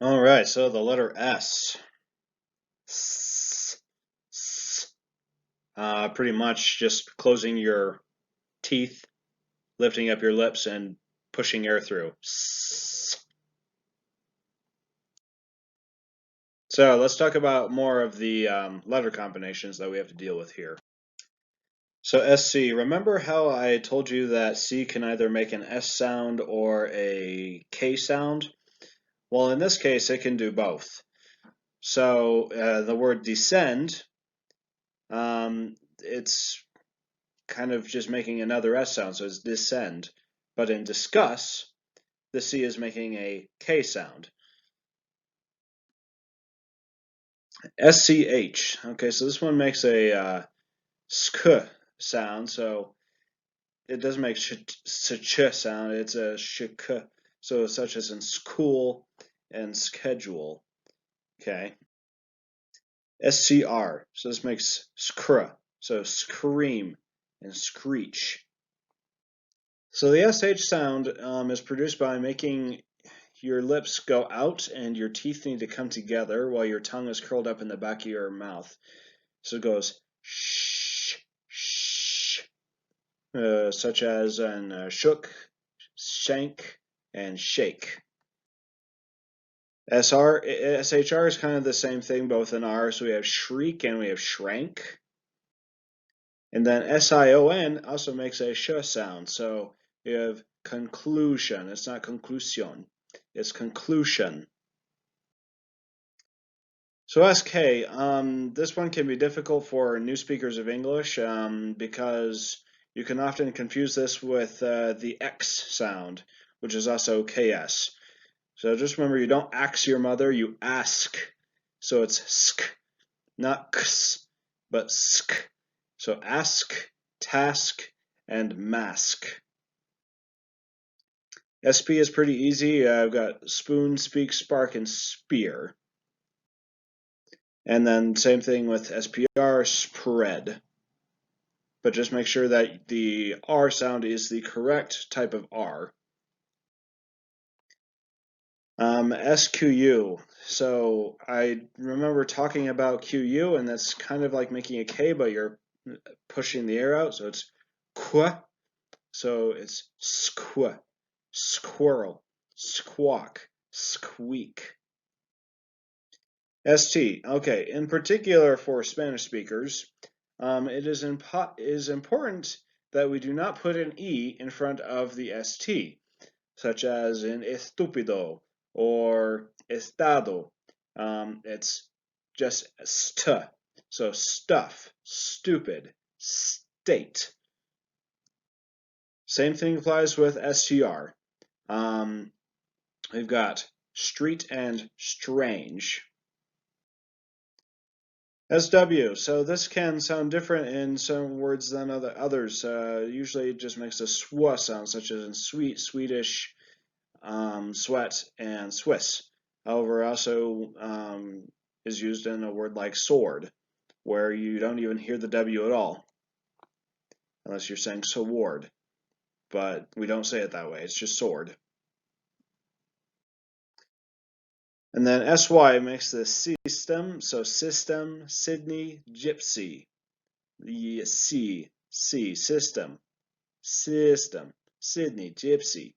All right, so the letter S. S, S. Pretty much just closing your teeth, lifting up your lips, and pushing air through. S. So let's talk about more of the letter combinations that we have to deal with here. So SC, remember how I told you that C can either make an S sound or a K sound? Well, in this case, it can do both. So the word descend, it's kind of just making another S sound, so it's descend. But in discuss, the C is making a K sound. SCH. Okay, so this one makes a sk sound, so it doesn't make ch sound, it's a shk. So such as in school and schedule. Okay. SCR. So this makes skr. So scream and screech. So the SH sound is produced by making your lips go out and your teeth need to come together while your tongue is curled up in the back of your mouth. So it goes shh, shh, such as in shook, shank, and shake. SHR is kind of the same thing, both in R. So we have shriek and we have shrank. And then SION also makes a sh sound. So you have conclusion. It's not conclusion. It's conclusion. So SK, this one can be difficult for new speakers of English because you can often confuse this with the X sound, which is also KS. So just remember, you don't ax your mother, you ask. So it's sk, not ks, but sk. So ask, task, and mask. SP is pretty easy. I've got spoon, speak, spark, and spear. And then same thing with SPR, spread. But just make sure that the R sound is the correct type of R. SQU. So I remember talking about QU, and that's kind of like making a K, but you're pushing the air out. So it's qu. So it's squ, squirrel, squawk, squeak. ST. Okay, in particular for Spanish speakers, it is important that we do not put an E in front of the ST, such as in estúpido or estado. It's just st. So stuff, stupid, state. Same thing applies with STR. We've got street and strange. SW. So this can sound different in some words than others. Usually it just makes a swa sound, such as in sweet, Swedish, sweat, and Swiss. However, also is used in a word like sword, where you don't even hear the W at all, unless you're saying sword. But we don't say it that way. It's just sword. And then SY makes the system. So system, Sydney, gypsy. The C, system, Sydney, gypsy.